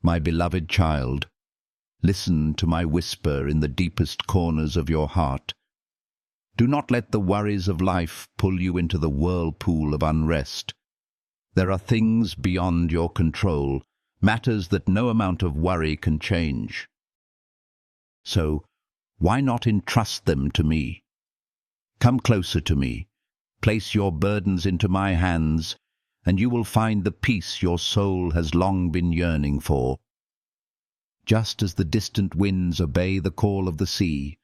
My beloved child, listen to my whisper in the deepest corners of your heart. Do not let the worries of life pull you into the whirlpool of unrest. There are things beyond your control, matters that no amount of worry can change. So, why not entrust them to me? Come closer to me, place your burdens into my hands, and you will find the peace your soul has long been yearning for. Just as the distant winds obey the call of the sea,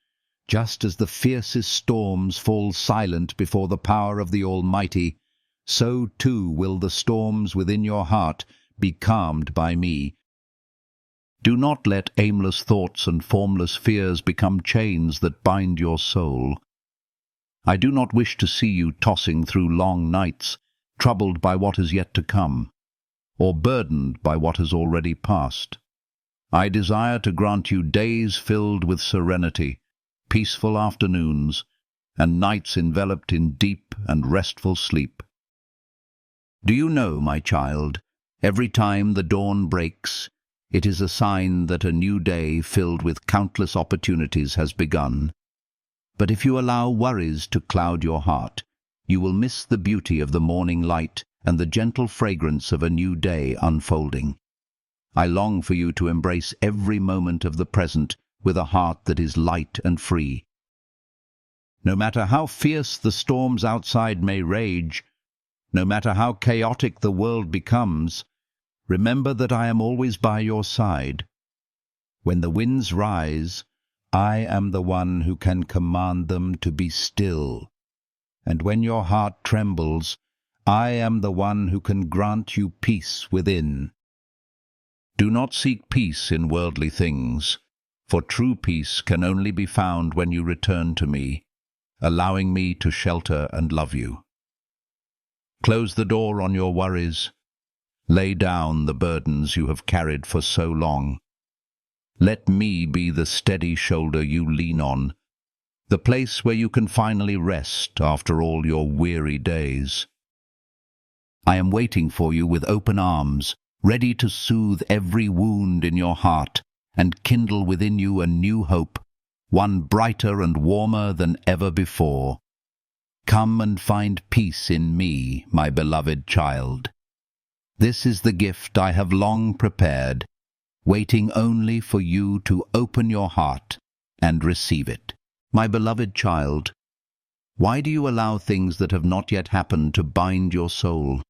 just as the fiercest storms fall silent before the power of the Almighty, so too will the storms within your heart be calmed by me. Do not let aimless thoughts and formless fears become chains that bind your soul. I do not wish to see you tossing through long nights, troubled by what is yet to come, or burdened by what has already passed. I desire to grant you days filled with serenity, peaceful afternoons, and nights enveloped in deep and restful sleep. Do you know, my child, every time the dawn breaks, it is a sign that a new day filled with countless opportunities has begun. But if you allow worries to cloud your heart, you will miss the beauty of the morning light and the gentle fragrance of a new day unfolding. I long for you to embrace every moment of the present with a heart that is light and free. No matter how fierce the storms outside may rage, no matter how chaotic the world becomes, remember that I am always by your side. When the winds rise, I am the one who can command them to be still. And when your heart trembles, I am the one who can grant you peace within. Do not seek peace in worldly things, for true peace can only be found when you return to me, allowing me to shelter and love you. Close the door on your worries. Lay down the burdens you have carried for so long. Let me be the steady shoulder you lean on, the place where you can finally rest after all your weary days. I am waiting for you with open arms, ready to soothe every wound in your heart and kindle within you a new hope, one brighter and warmer than ever before. Come and find peace in me, my beloved child. This is the gift I have long prepared, waiting only for you to open your heart and receive it. My beloved child, why do you allow things that have not yet happened to bind your soul?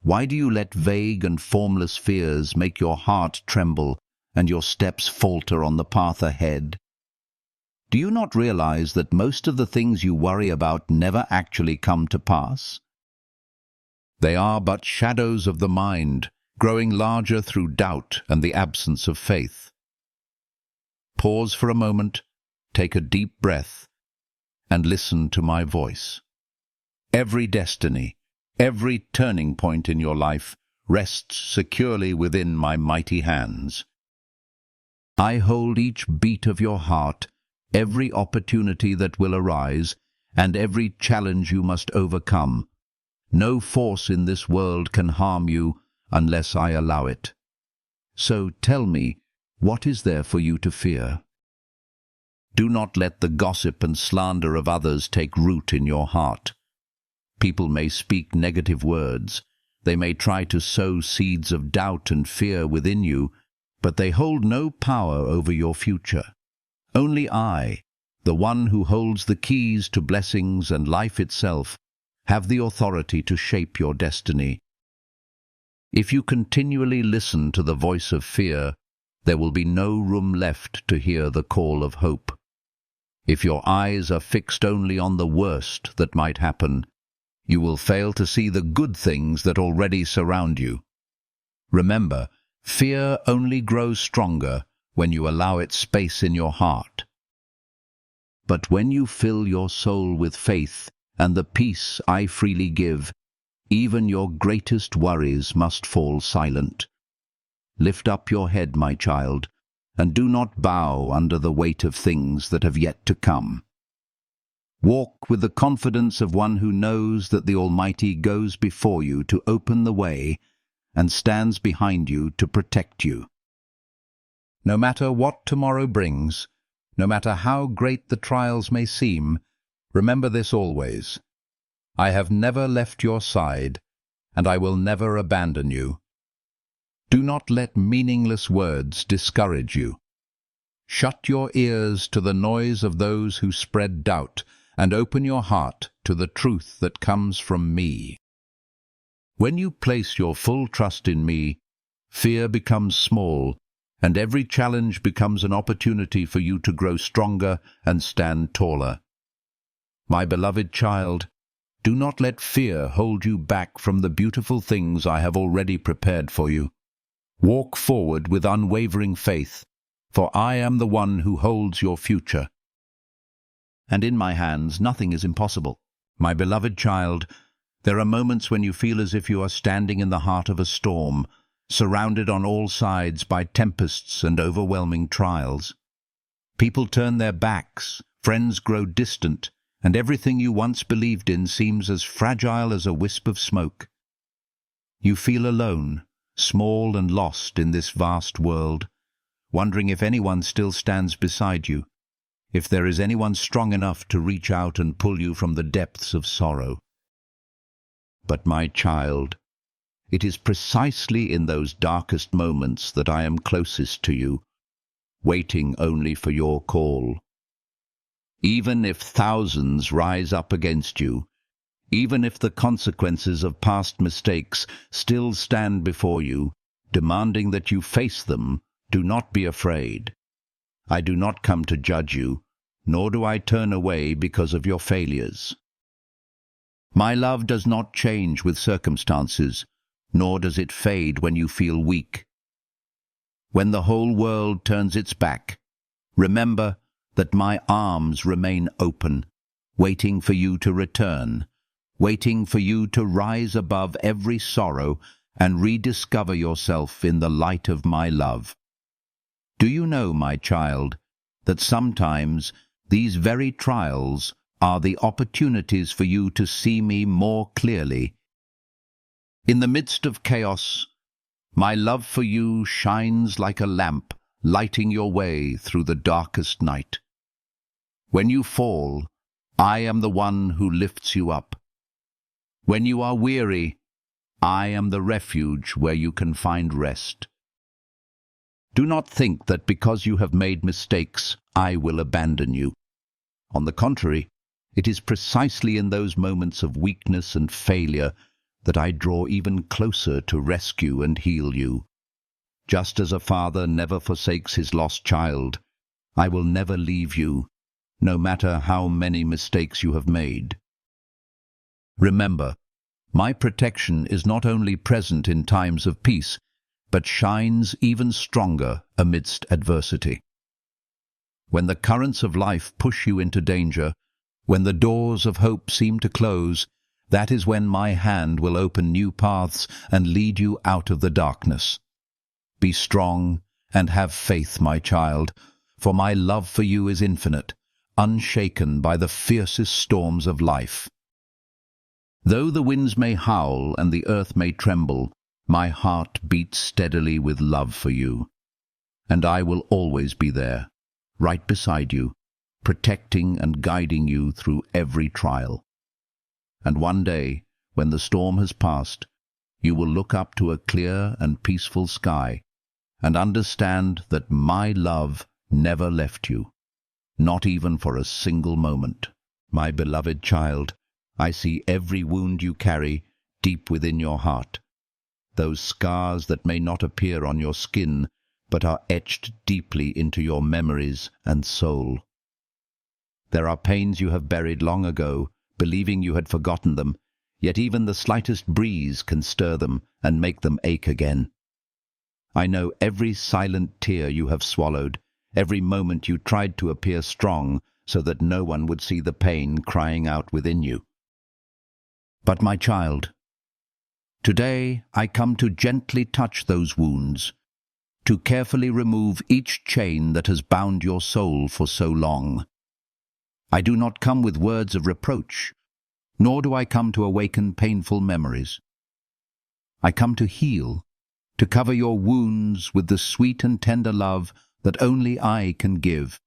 Why do you let vague and formless fears make your heart tremble and your steps falter on the path ahead? Do you not realize that most of the things you worry about never actually come to pass? They are but shadows of the mind, growing larger through doubt and the absence of faith. Pause for a moment, take a deep breath, and listen to my voice. Every destiny, every turning point in your life rests securely within my mighty hands. I hold each beat of your heart, every opportunity that will arise, and every challenge you must overcome. No force in this world can harm you unless I allow it. So tell me, what is there for you to fear? Do not let the gossip and slander of others take root in your heart. People may speak negative words. They may try to sow seeds of doubt and fear within you, but they hold no power over your future. Only I, the one who holds the keys to blessings and life itself, have the authority to shape your destiny. If you continually listen to the voice of fear, there will be no room left to hear the call of hope. If your eyes are fixed only on the worst that might happen, you will fail to see the good things that already surround you. Remember, fear only grows stronger when you allow it space in your heart. But when you fill your soul with faith and the peace I freely give, even your greatest worries must fall silent. Lift up your head, my child, and do not bow under the weight of things that have yet to come. Walk with the confidence of one who knows that the Almighty goes before you to open the way and stands behind you to protect you. No matter what tomorrow brings, no matter how great the trials may seem, remember this always. I have never left your side, and I will never abandon you. Do not let meaningless words discourage you. Shut your ears to the noise of those who spread doubt, and open your heart to the truth that comes from me. When you place your full trust in me, fear becomes small, and every challenge becomes an opportunity for you to grow stronger and stand taller. My beloved child, do not let fear hold you back from the beautiful things I have already prepared for you. Walk forward with unwavering faith, for I am the one who holds your future. And in my hands nothing is impossible. My beloved child, there are moments when you feel as if you are standing in the heart of a storm, surrounded on all sides by tempests and overwhelming trials. People turn their backs, friends grow distant, and everything you once believed in seems as fragile as a wisp of smoke. You feel alone, small and lost in this vast world, wondering if anyone still stands beside you, if there is anyone strong enough to reach out and pull you from the depths of sorrow. But my child, it is precisely in those darkest moments that I am closest to you, waiting only for your call. Even if thousands rise up against you, even if the consequences of past mistakes still stand before you, demanding that you face them, do not be afraid. I do not come to judge you, nor do I turn away because of your failures. My love does not change with circumstances, nor does it fade when you feel weak. When the whole world turns its back, remember that my arms remain open, waiting for you to return, waiting for you to rise above every sorrow and rediscover yourself in the light of my love. Do you know, my child, that sometimes these very trials are the opportunities for you to see me more clearly? In the midst of chaos, my love for you shines like a lamp, lighting your way through the darkest night. When you fall, I am the one who lifts you up. When you are weary, I am the refuge where you can find rest. Do not think that because you have made mistakes, I will abandon you. On the contrary, it is precisely in those moments of weakness and failure that I draw even closer to rescue and heal you. Just as a father never forsakes his lost child, I will never leave you, no matter how many mistakes you have made. Remember, my protection is not only present in times of peace, but shines even stronger amidst adversity. When the currents of life push you into danger, when the doors of hope seem to close, that is when my hand will open new paths and lead you out of the darkness. Be strong and have faith, my child, for my love for you is infinite, unshaken by the fiercest storms of life. Though the winds may howl and the earth may tremble, my heart beats steadily with love for you. And I will always be there, right beside you, protecting and guiding you through every trial. And one day, when the storm has passed, you will look up to a clear and peaceful sky and understand that my love never left you, not even for a single moment. My beloved child, I see every wound you carry deep within your heart, those scars that may not appear on your skin, but are etched deeply into your memories and soul. There are pains you have buried long ago, believing you had forgotten them, yet even the slightest breeze can stir them and make them ache again. I know every silent tear you have swallowed, every moment you tried to appear strong so that no one would see the pain crying out within you. But my child, today I come to gently touch those wounds, to carefully remove each chain that has bound your soul for so long. I do not come with words of reproach, nor do I come to awaken painful memories. I come to heal, to cover your wounds with the sweet and tender love that only I can give.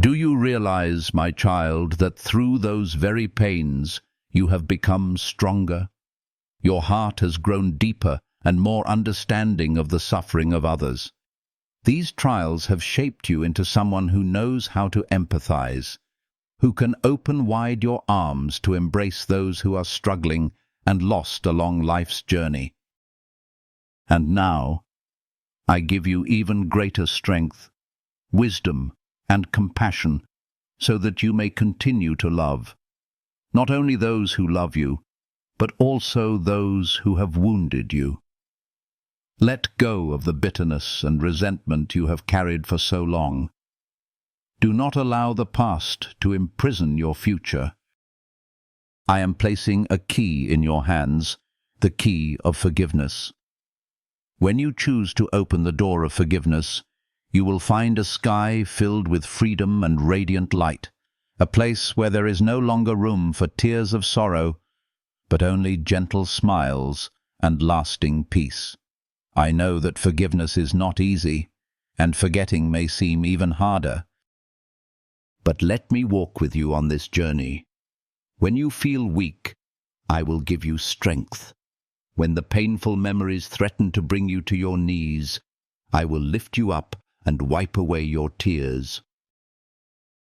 Do you realize, my child, that through those very pains you have become stronger? Your heart has grown deeper and more understanding of the suffering of others. These trials have shaped you into someone who knows how to empathize, who can open wide your arms to embrace those who are struggling and lost along life's journey. And now, I give you even greater strength, wisdom, and compassion, so that you may continue to love, not only those who love you, but also those who have wounded you. Let go of the bitterness and resentment you have carried for so long. Do not allow the past to imprison your future. I am placing a key in your hands, the key of forgiveness. When you choose to open the door of forgiveness, you will find a sky filled with freedom and radiant light, a place where there is no longer room for tears of sorrow, but only gentle smiles and lasting peace. I know that forgiveness is not easy, and forgetting may seem even harder. But let me walk with you on this journey. When you feel weak, I will give you strength. When the painful memories threaten to bring you to your knees, I will lift you up and wipe away your tears.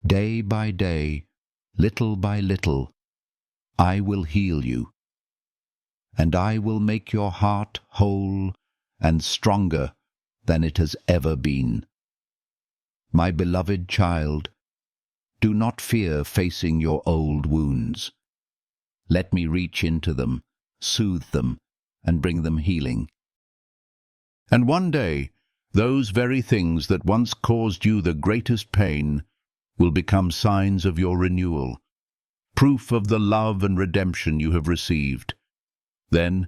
Day by day, little by little, I will heal you, and I will make your heart whole and stronger than it has ever been. My beloved child, do not fear facing your old wounds. Let me reach into them, soothe them, and bring them healing. And one day, those very things that once caused you the greatest pain will become signs of your renewal, proof of the love and redemption you have received. Then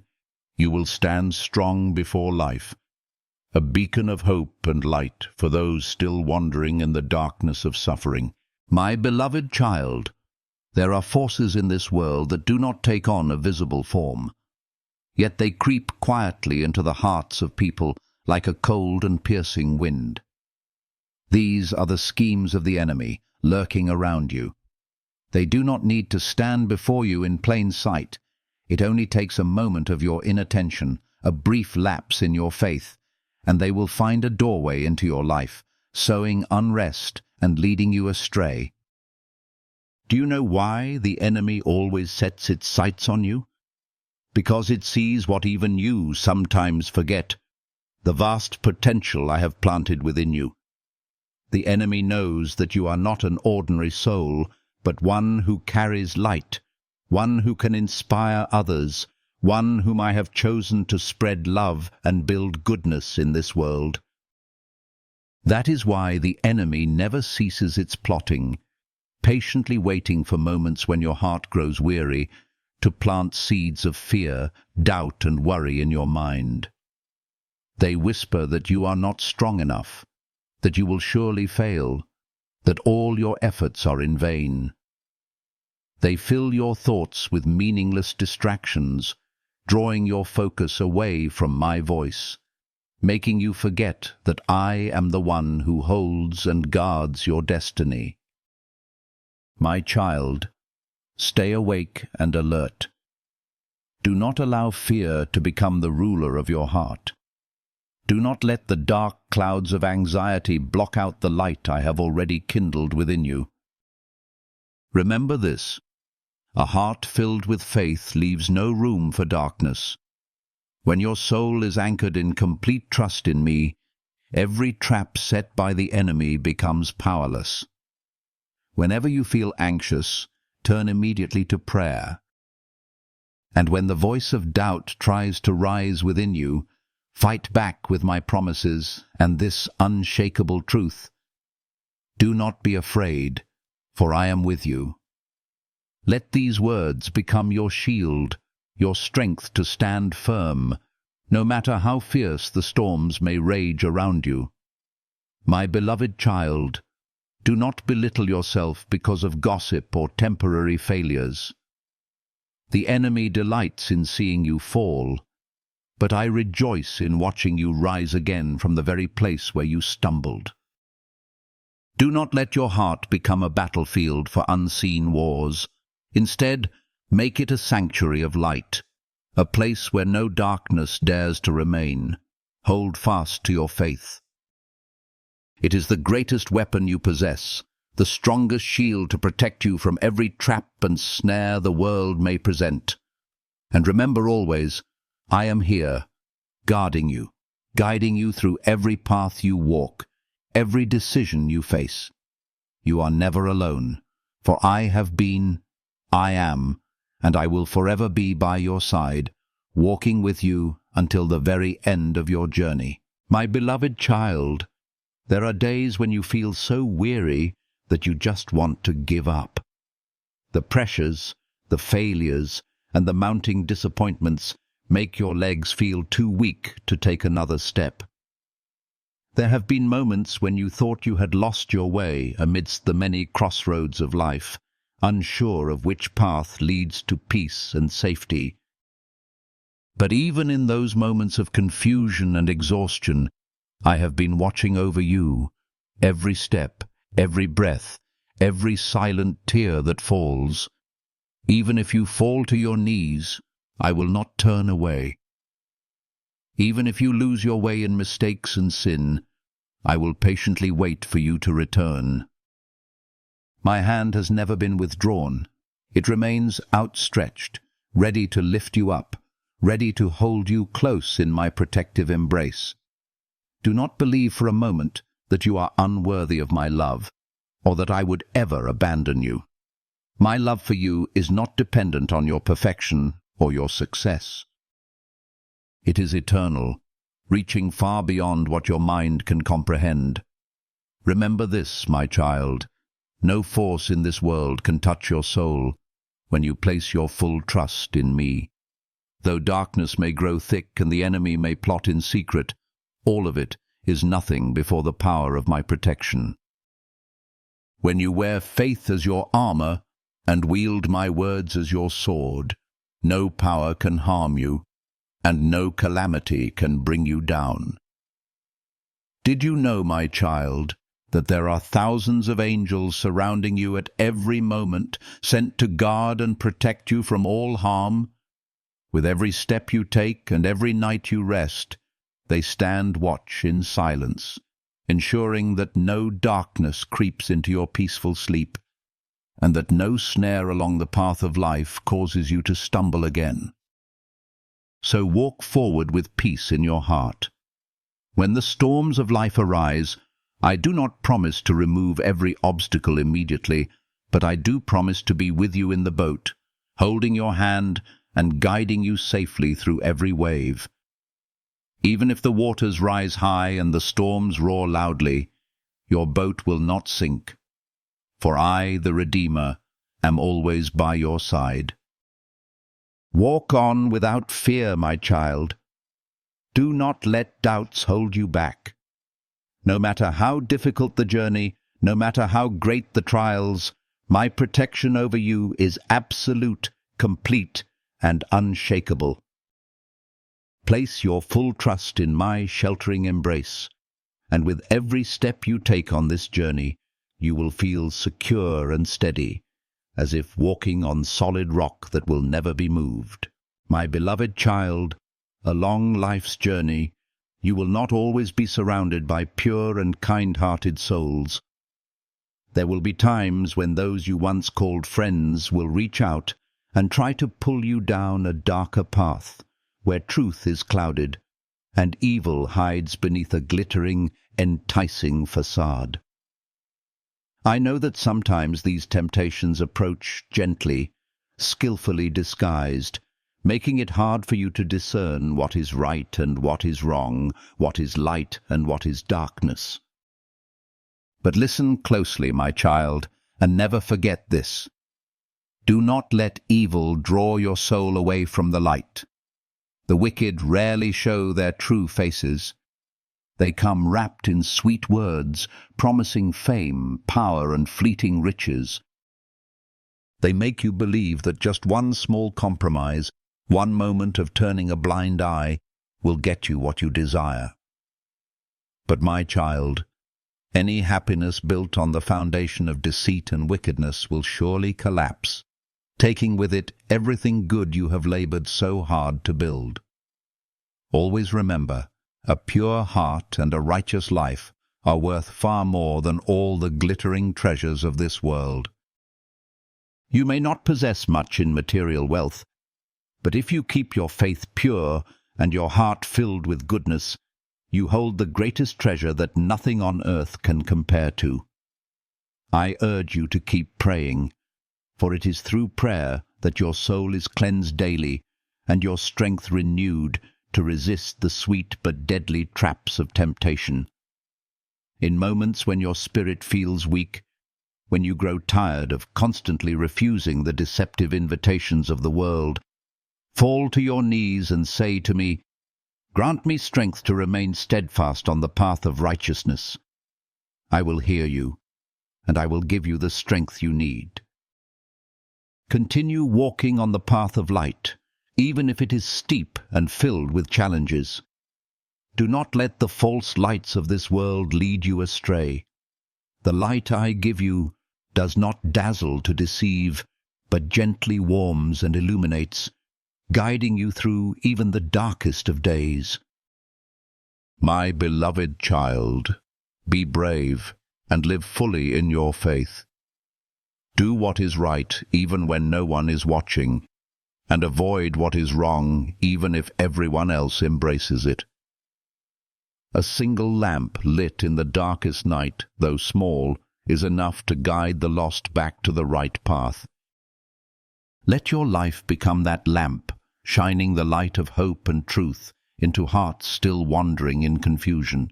you will stand strong before life, a beacon of hope and light for those still wandering in the darkness of suffering. My beloved child, there are forces in this world that do not take on a visible form. Yet they creep quietly into the hearts of people like a cold and piercing wind. These are the schemes of the enemy lurking around you. They do not need to stand before you in plain sight. It only takes a moment of your inattention, a brief lapse in your faith, and they will find a doorway into your life, sowing unrest and leading you astray. Do you know why the enemy always sets its sights on you? Because it sees what even you sometimes forget, the vast potential I have planted within you. The enemy knows that you are not an ordinary soul, but one who carries light, one who can inspire others, one whom I have chosen to spread love and build goodness in this world. That is why the enemy never ceases its plotting, patiently waiting for moments when your heart grows weary, to plant seeds of fear, doubt, and worry in your mind. They whisper that you are not strong enough, that you will surely fail, that all your efforts are in vain. They fill your thoughts with meaningless distractions, drawing your focus away from my voice, making you forget that I am the one who holds and guards your destiny. My child, stay awake and alert. Do not allow fear to become the ruler of your heart. Do not let the dark clouds of anxiety block out the light I have already kindled within you. Remember this: a heart filled with faith leaves no room for darkness. When your soul is anchored in complete trust in me, every trap set by the enemy becomes powerless. Whenever you feel anxious, turn immediately to prayer. And when the voice of doubt tries to rise within you, fight back with my promises and this unshakable truth. Do not be afraid, for I am with you. Let these words become your shield, your strength to stand firm, no matter how fierce the storms may rage around you. My beloved child, do not belittle yourself because of gossip or temporary failures. The enemy delights in seeing you fall, but I rejoice in watching you rise again from the very place where you stumbled. Do not let your heart become a battlefield for unseen wars. Instead, make it a sanctuary of light, a place where no darkness dares to remain. Hold fast to your faith. It is the greatest weapon you possess, the strongest shield to protect you from every trap and snare the world may present. And remember always, I am here, guarding you, guiding you through every path you walk, every decision you face. You are never alone, for I have been, I am, and I will forever be by your side, walking with you until the very end of your journey. My beloved child, there are days when you feel so weary that you just want to give up. The pressures, the failures, and the mounting disappointments make your legs feel too weak to take another step. There have been moments when you thought you had lost your way amidst the many crossroads of life, unsure of which path leads to peace and safety. But even in those moments of confusion and exhaustion, I have been watching over you, every step, every breath, every silent tear that falls. Even if you fall to your knees, I will not turn away. Even if you lose your way in mistakes and sin, I will patiently wait for you to return. My hand has never been withdrawn. It remains outstretched, ready to lift you up, ready to hold you close in my protective embrace. Do not believe for a moment that you are unworthy of my love, or that I would ever abandon you. My love for you is not dependent on your perfection or your success. It is eternal, reaching far beyond what your mind can comprehend. Remember this, my child, no force in this world can touch your soul when you place your full trust in me. Though darkness may grow thick and the enemy may plot in secret, all of it is nothing before the power of my protection. When you wear faith as your armor and wield my words as your sword, no power can harm you, and no calamity can bring you down. Did you know, my child, that there are thousands of angels surrounding you at every moment, sent to guard and protect you from all harm? With every step you take and every night you rest, they stand watch in silence, ensuring that no darkness creeps into your peaceful sleep, and that no snare along the path of life causes you to stumble again. So walk forward with peace in your heart. When the storms of life arise, I do not promise to remove every obstacle immediately, but I do promise to be with you in the boat, holding your hand and guiding you safely through every wave. Even if the waters rise high and the storms roar loudly, your boat will not sink, for I, the Redeemer, am always by your side. Walk on without fear, my child. Do not let doubts hold you back. No matter how difficult the journey, no matter how great the trials, my protection over you is absolute, complete, and unshakable. Place your full trust in my sheltering embrace, and with every step you take on this journey, you will feel secure and steady, as if walking on solid rock that will never be moved. My beloved child, along life's journey, you will not always be surrounded by pure and kind-hearted souls. There will be times when those you once called friends will reach out and try to pull you down a darker path, where truth is clouded and evil hides beneath a glittering, enticing facade. I know that sometimes these temptations approach gently, skillfully disguised, making it hard for you to discern what is right and what is wrong, what is light and what is darkness. But listen closely, my child, and never forget this. Do not let evil draw your soul away from the light. The wicked rarely show their true faces. They come wrapped in sweet words, promising fame, power, and fleeting riches. They make you believe that just one small compromise, one moment of turning a blind eye, will get you what you desire. But my child, any happiness built on the foundation of deceit and wickedness will surely collapse, taking with it everything good you have labored so hard to build. Always remember, a pure heart and a righteous life are worth far more than all the glittering treasures of this world. You may not possess much in material wealth, but if you keep your faith pure and your heart filled with goodness, you hold the greatest treasure that nothing on earth can compare to. I urge you to keep praying, for it is through prayer that your soul is cleansed daily and your strength renewed to resist the sweet but deadly traps of temptation. In moments when your spirit feels weak, when you grow tired of constantly refusing the deceptive invitations of the world, fall to your knees and say to me, "Grant me strength to remain steadfast on the path of righteousness." I will hear you, and I will give you the strength you need. Continue walking on the path of light, even if it is steep and filled with challenges. Do not let the false lights of this world lead you astray. The light I give you does not dazzle to deceive, but gently warms and illuminates, guiding you through even the darkest of days. My beloved child, be brave and live fully in your faith. Do what is right even when no one is watching, and avoid what is wrong even if everyone else embraces it. A single lamp lit in the darkest night, though small, is enough to guide the lost back to the right path. Let your life become that lamp, shining the light of hope and truth into hearts still wandering in confusion.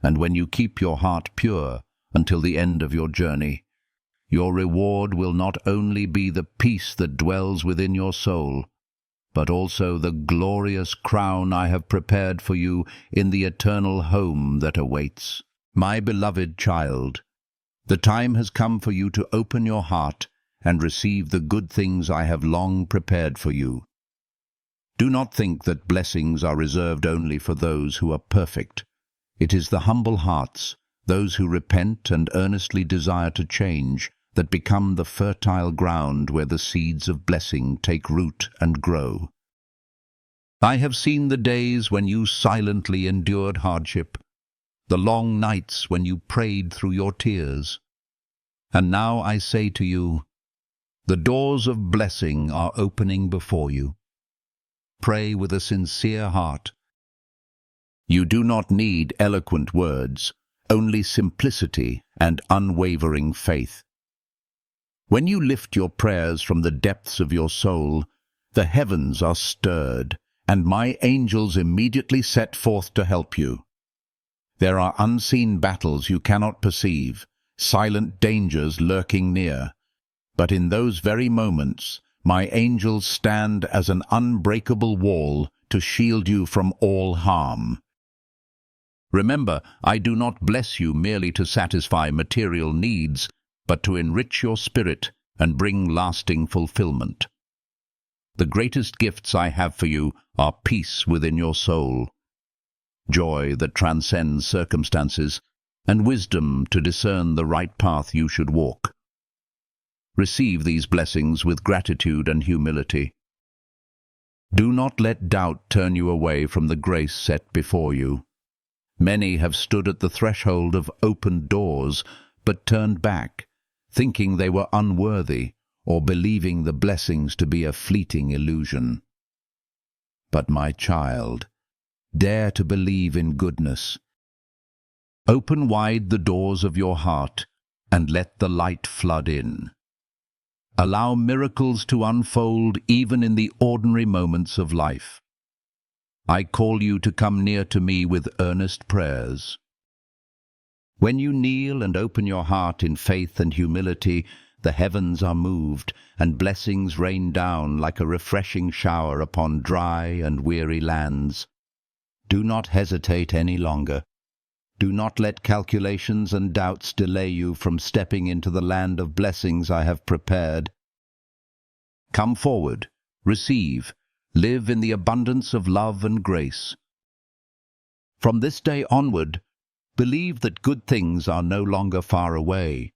And when you keep your heart pure until the end of your journey, your reward will not only be the peace that dwells within your soul, but also the glorious crown I have prepared for you in the eternal home that awaits. My beloved child, the time has come for you to open your heart and receive the good things I have long prepared for you. Do not think that blessings are reserved only for those who are perfect. It is the humble hearts, those who repent and earnestly desire to change, that become the fertile ground where the seeds of blessing take root and grow. I have seen the days when you silently endured hardship, the long nights when you prayed through your tears. And now I say to you, the doors of blessing are opening before you. Pray with a sincere heart. You do not need eloquent words, only simplicity and unwavering faith. When you lift your prayers from the depths of your soul, the heavens are stirred, and my angels immediately set forth to help you. There are unseen battles you cannot perceive, silent dangers lurking near, but in those very moments, my angels stand as an unbreakable wall to shield you from all harm. Remember, I do not bless you merely to satisfy material needs, but to enrich your spirit and bring lasting fulfillment. The greatest gifts I have for you are peace within your soul, joy that transcends circumstances, and wisdom to discern the right path you should walk. Receive these blessings with gratitude and humility. Do not let doubt turn you away from the grace set before you. Many have stood at the threshold of opened doors, but turned back, thinking they were unworthy or believing the blessings to be a fleeting illusion. But my child, dare to believe in goodness. Open wide the doors of your heart and let the light flood in. Allow miracles to unfold even in the ordinary moments of life. I call you to come near to me with earnest prayers. When you kneel and open your heart in faith and humility, the heavens are moved, and blessings rain down like a refreshing shower upon dry and weary lands. Do not hesitate any longer. Do not let calculations and doubts delay you from stepping into the land of blessings I have prepared. Come forward, receive, Live in the abundance of love and grace. From this day onward, believe that good things are no longer far away.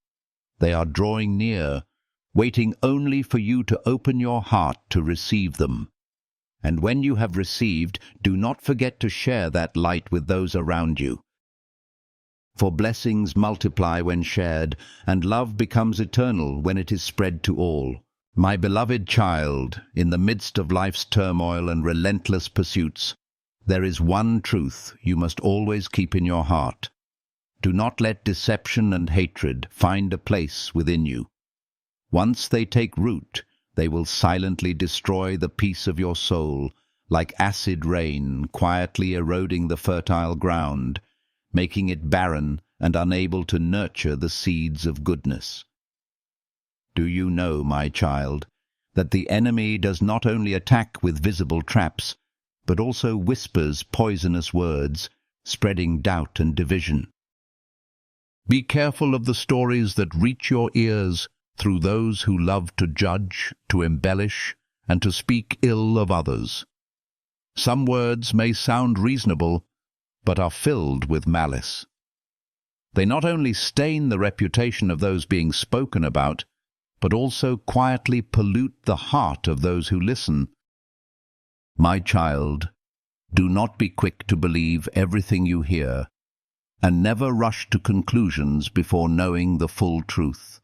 They are drawing near, waiting only for you to open your heart to receive them. And when you have received, do not forget to share that light with those around you. For blessings multiply when shared, and love becomes eternal when it is spread to all. My beloved child, in the midst of life's turmoil and relentless pursuits, there is one truth you must always keep in your heart. Do not let deception and hatred find a place within you. Once they take root, they will silently destroy the peace of your soul, like acid rain quietly eroding the fertile ground, making it barren and unable to nurture the seeds of goodness. Do you know, my child, that the enemy does not only attack with visible traps, but also whispers poisonous words, spreading doubt and division? Be careful of the stories that reach your ears through those who love to judge, to embellish, and to speak ill of others. Some words may sound reasonable, but are filled with malice. They not only stain the reputation of those being spoken about, but also quietly pollute the heart of those who listen. My child, do not be quick to believe everything you hear, and never rush to conclusions before knowing the full truth.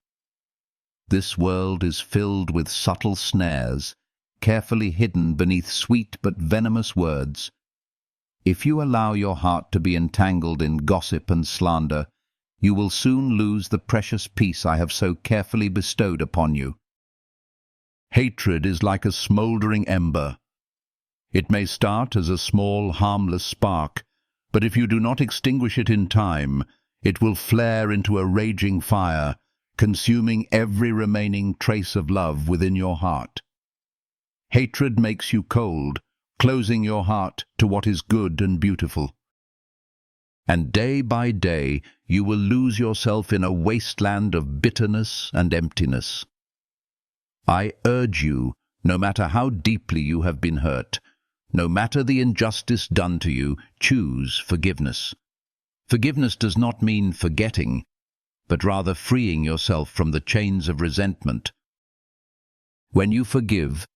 This world is filled with subtle snares, carefully hidden beneath sweet but venomous words. If you allow your heart to be entangled in gossip and slander, you will soon lose the precious peace I have so carefully bestowed upon you. Hatred is like a smoldering ember. It may start as a small, harmless spark, but if you do not extinguish it in time, it will flare into a raging fire, consuming every remaining trace of love within your heart. Hatred makes you cold, closing your heart to what is good and beautiful. And day by day you will lose yourself in a wasteland of bitterness and emptiness. I urge you, no matter how deeply you have been hurt, no matter the injustice done to you, choose forgiveness. Forgiveness does not mean forgetting, but rather freeing yourself from the chains of resentment. When you forgive,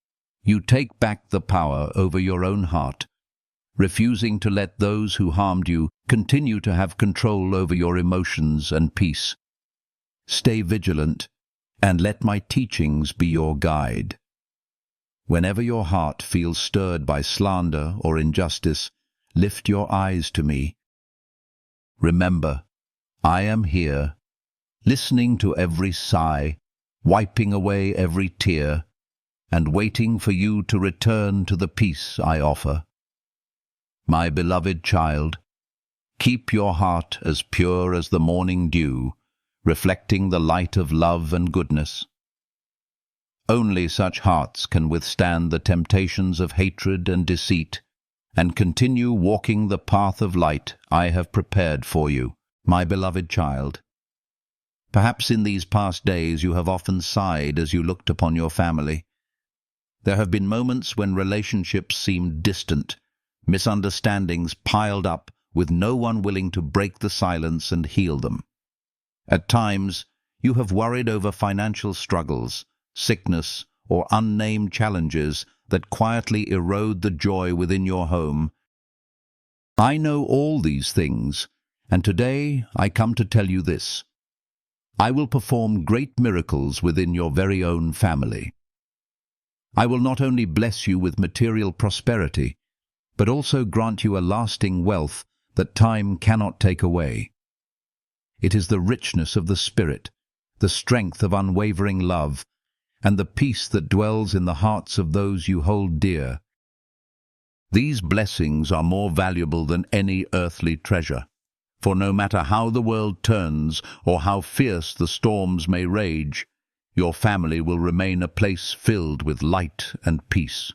you take back the power over your own heart, refusing to let those who harmed you continue to have control over your emotions and peace. Stay vigilant, and let my teachings be your guide. Whenever your heart feels stirred by slander or injustice, lift your eyes to me. Remember, I am here, listening to every sigh, wiping away every tear, and waiting for you to return to the peace I offer. My beloved child, keep your heart as pure as the morning dew, reflecting the light of love and goodness. Only such hearts can withstand the temptations of hatred and deceit, and continue walking the path of light I have prepared for you, my beloved child. Perhaps in these past days you have often sighed as you looked upon your family. There have been moments when relationships seemed distant, misunderstandings piled up with no one willing to break the silence and heal them. At times, you have worried over financial struggles, sickness, or unnamed challenges that quietly erode the joy within your home. I know all these things, and today I come to tell you this. I will perform great miracles within your very own family. I will not only bless you with material prosperity, but also grant you a lasting wealth that time cannot take away. It is the richness of the Spirit, the strength of unwavering love, and the peace that dwells in the hearts of those you hold dear. These blessings are more valuable than any earthly treasure, for no matter how the world turns or how fierce the storms may rage, your family will remain a place filled with light and peace.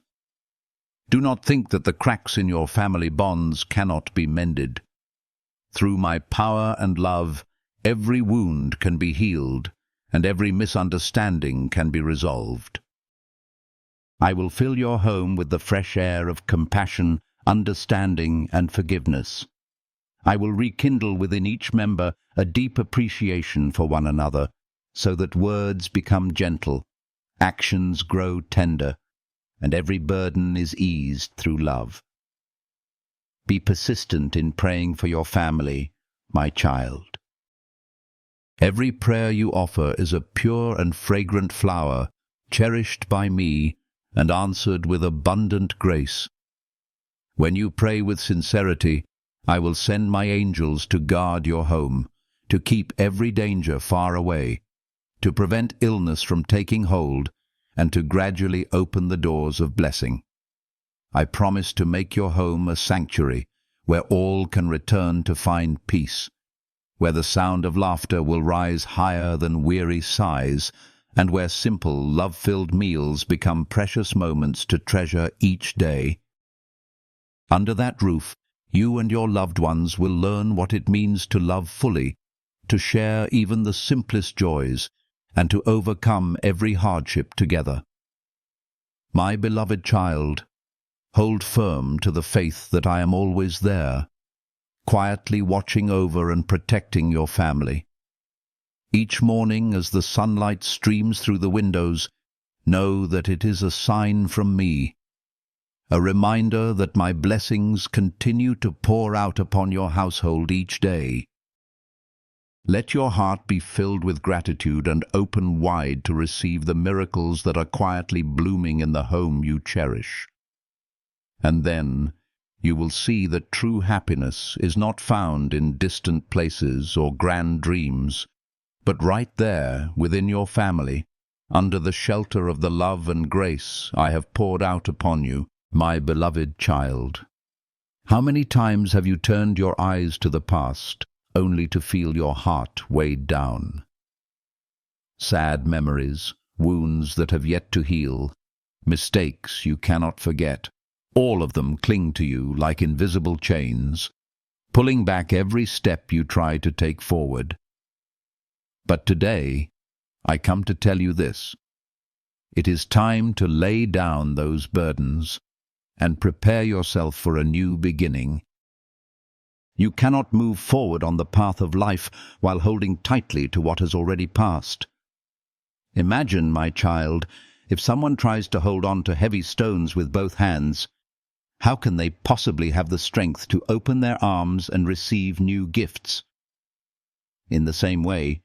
Do not think that the cracks in your family bonds cannot be mended. Through my power and love, every wound can be healed, and every misunderstanding can be resolved. I will fill your home with the fresh air of compassion, understanding, and forgiveness. I will rekindle within each member a deep appreciation for one another, so that words become gentle, actions grow tender, and every burden is eased through love. Be persistent in praying for your family, my child. Every prayer you offer is a pure and fragrant flower, cherished by me and answered with abundant grace. When you pray with sincerity, I will send my angels to guard your home, to keep every danger far away, to prevent illness from taking hold, and to gradually open the doors of blessing. I promise to make your home a sanctuary where all can return to find peace, where the sound of laughter will rise higher than weary sighs, and where simple, love-filled meals become precious moments to treasure each day. Under that roof, you and your loved ones will learn what it means to love fully, to share even the simplest joys, and to overcome every hardship together. My beloved child, hold firm to the faith that I am always there, quietly watching over and protecting your family. Each morning as the sunlight streams through the windows, know that it is a sign from me, a reminder that my blessings continue to pour out upon your household each day. Let your heart be filled with gratitude and open wide to receive the miracles that are quietly blooming in the home you cherish. And then you will see that true happiness is not found in distant places or grand dreams, but right there within your family, under the shelter of the love and grace I have poured out upon you, my beloved child. How many times have you turned your eyes to the past, only to feel your heart weighed down? Sad memories, wounds that have yet to heal, mistakes you cannot forget, all of them cling to you like invisible chains, pulling back every step you try to take forward. But today, I come to tell you this. It is time to lay down those burdens and prepare yourself for a new beginning. You cannot move forward on the path of life while holding tightly to what has already passed. Imagine, my child, if someone tries to hold on to heavy stones with both hands, how can they possibly have the strength to open their arms and receive new gifts? In the same way,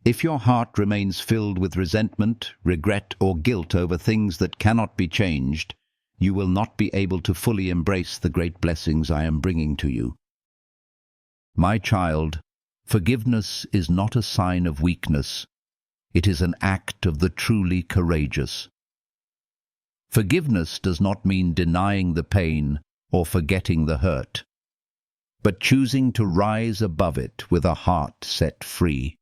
if your heart remains filled with resentment, regret, or guilt over things that cannot be changed, you will not be able to fully embrace the great blessings I am bringing to you. My child, forgiveness is not a sign of weakness. It is an act of the truly courageous. Forgiveness does not mean denying the pain or forgetting the hurt, but choosing to rise above it with a heart set free.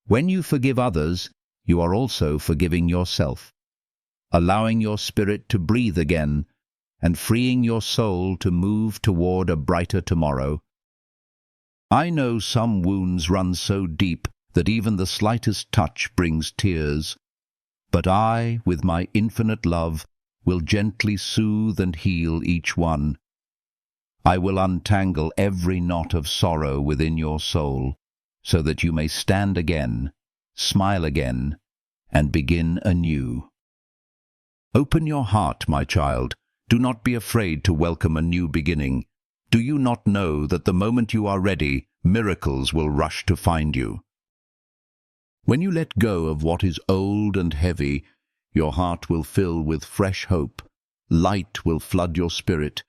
When you forgive others, you are also forgiving yourself, allowing your spirit to breathe again and freeing your soul to move toward a brighter tomorrow. I know some wounds run so deep that even the slightest touch brings tears, but I, with my infinite love, will gently soothe and heal each one. I will untangle every knot of sorrow within your soul, so that you may stand again, smile again, and begin anew. Open your heart, my child. Do not be afraid to welcome a new beginning. Do you not know that the moment you are ready, miracles will rush to find you? When you let go of what is old and heavy, your heart will fill with fresh hope, light will flood your spirit,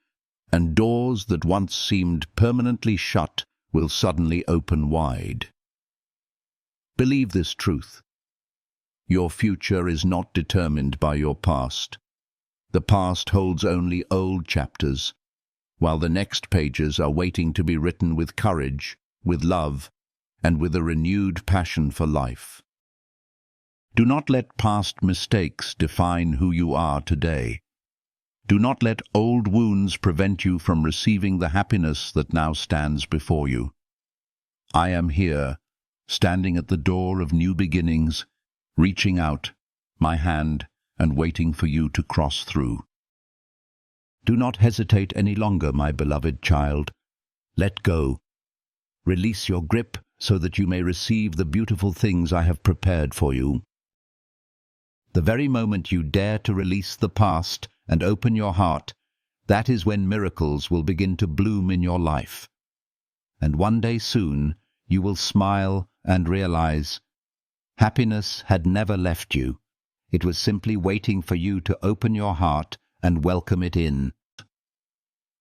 and doors that once seemed permanently shut will suddenly open wide. Believe this truth. Your future is not determined by your past. The past holds only old chapters, while the next pages are waiting to be written with courage, with love, and with a renewed passion for life. Do not let past mistakes define who you are today. Do not let old wounds prevent you from receiving the happiness that now stands before you. I am here, standing at the door of new beginnings, reaching out, my hand and waiting for you to cross through. Do not hesitate any longer, my beloved child. Let go. Release your grip so that you may receive the beautiful things I have prepared for you. The very moment you dare to release the past and open your heart, that is when miracles will begin to bloom in your life. And one day soon, you will smile and realize happiness had never left you. It was simply waiting for you to open your heart and welcome it in.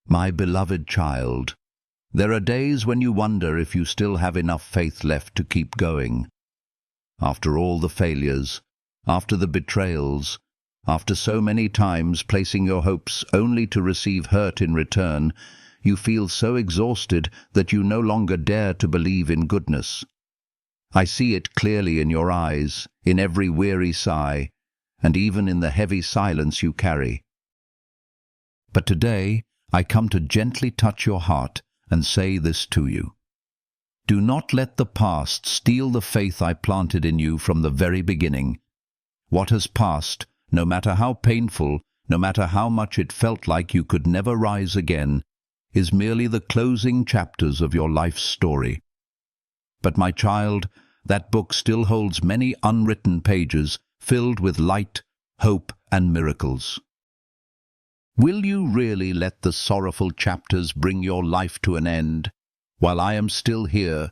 My beloved child, there are days when you wonder if you still have enough faith left to keep going. After all the failures, after the betrayals, after so many times placing your hopes only to receive hurt in return, you feel so exhausted that you no longer dare to believe in goodness. I see it clearly in your eyes, in every weary sigh, and even in the heavy silence you carry. But today, I come to gently touch your heart and say this to you. Do not let the past steal the faith I planted in you from the very beginning. What has passed, no matter how painful, no matter how much it felt like you could never rise again, is merely the closing chapters of your life's story. But my child, that book still holds many unwritten pages filled with light, hope, and miracles. Will you really let the sorrowful chapters bring your life to an end, while I am still here,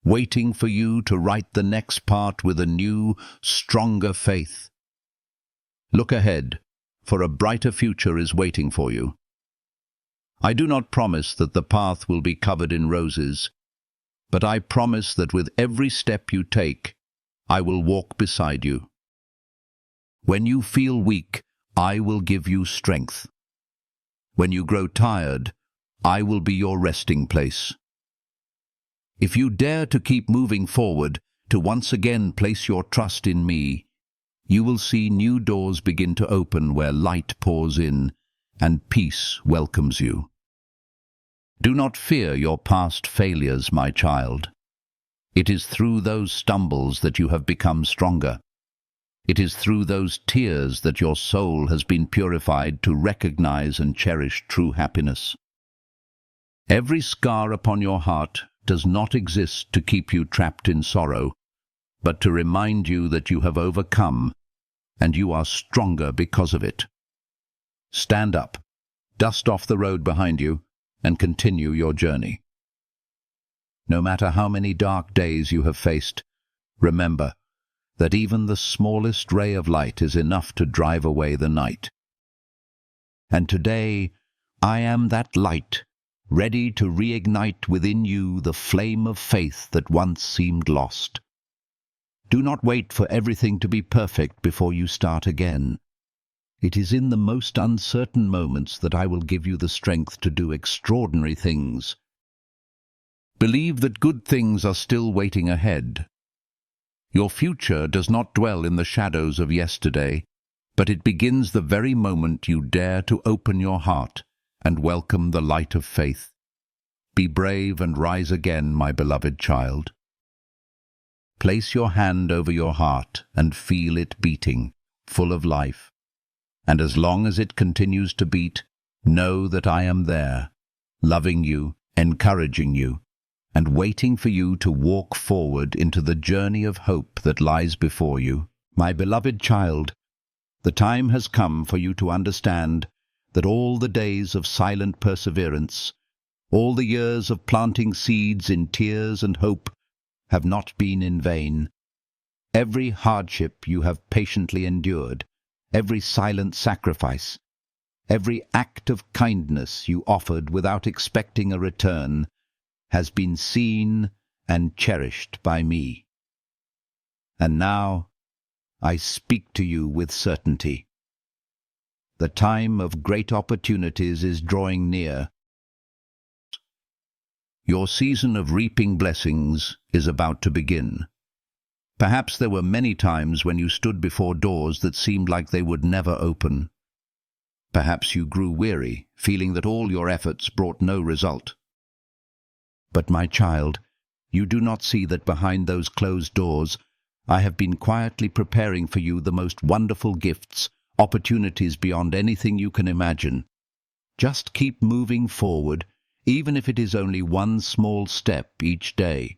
waiting for you to write the next part with a new, stronger faith? Look ahead, for a brighter future is waiting for you. I do not promise that the path will be covered in roses, but I promise that with every step you take, I will walk beside you. When you feel weak, I will give you strength. When you grow tired, I will be your resting place. If you dare to keep moving forward, to once again place your trust in me, you will see new doors begin to open where light pours in and peace welcomes you. Do not fear your past failures, my child. It is through those stumbles that you have become stronger. It is through those tears that your soul has been purified to recognize and cherish true happiness. Every scar upon your heart does not exist to keep you trapped in sorrow, but to remind you that you have overcome, and you are stronger because of it. Stand up, dust off the road behind you, and continue your journey. No matter how many dark days you have faced, remember that even the smallest ray of light is enough to drive away the night. And today, I am that light, ready to reignite within you the flame of faith that once seemed lost. Do not wait for everything to be perfect before you start again. It is in the most uncertain moments that I will give you the strength to do extraordinary things. Believe that good things are still waiting ahead. Your future does not dwell in the shadows of yesterday, but it begins the very moment you dare to open your heart and welcome the light of faith. Be brave and rise again, my beloved child. Place your hand over your heart and feel it beating, full of life. And as long as it continues to beat, know that I am there, loving you, encouraging you, and waiting for you to walk forward into the journey of hope that lies before you. My beloved child, the time has come for you to understand that all the days of silent perseverance, all the years of planting seeds in tears and hope, have not been in vain. Every hardship you have patiently endured, every silent sacrifice, every act of kindness you offered without expecting a return, has been seen and cherished by me. And now I speak to you with certainty. The time of great opportunities is drawing near. Your season of reaping blessings is about to begin. Perhaps there were many times when you stood before doors that seemed like they would never open. Perhaps you grew weary, feeling that all your efforts brought no result. But my child, you do not see that behind those closed doors I have been quietly preparing for you the most wonderful gifts opportunities beyond anything you can imagine. Just keep moving forward, even if it is only one small step each day.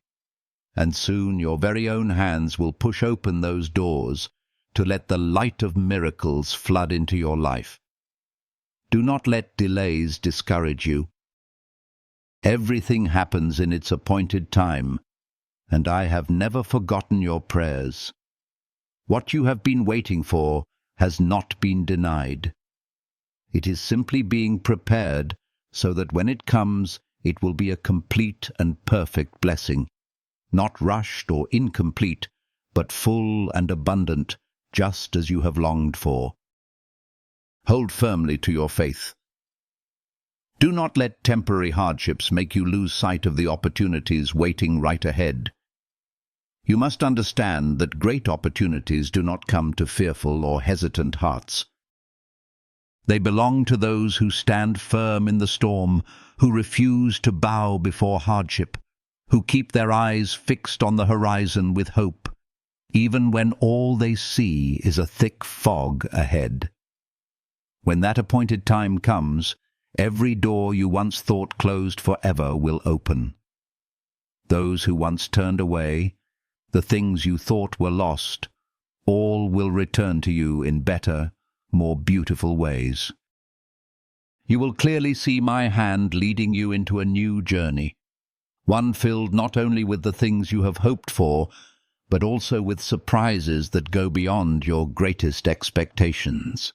And soon your very own hands will push open those doors to let the light of miracles flood into your life. Do not let delays discourage you. Everything happens in its appointed time, and I have never forgotten your prayers. What you have been waiting for has not been denied. It is simply being prepared so that when it comes, it will be a complete and perfect blessing, not rushed or incomplete, but full and abundant, just as you have longed for. Hold firmly to your faith. Do not let temporary hardships make you lose sight of the opportunities waiting right ahead. You must understand that great opportunities do not come to fearful or hesitant hearts. They belong to those who stand firm in the storm, who refuse to bow before hardship, who keep their eyes fixed on the horizon with hope, even when all they see is a thick fog ahead. When that appointed time comes, every door you once thought closed forever will open. Those who once turned away, the things you thought were lost, all will return to you in better, more beautiful ways. You will clearly see my hand leading you into a new journey, one filled not only with the things you have hoped for, but also with surprises that go beyond your greatest expectations.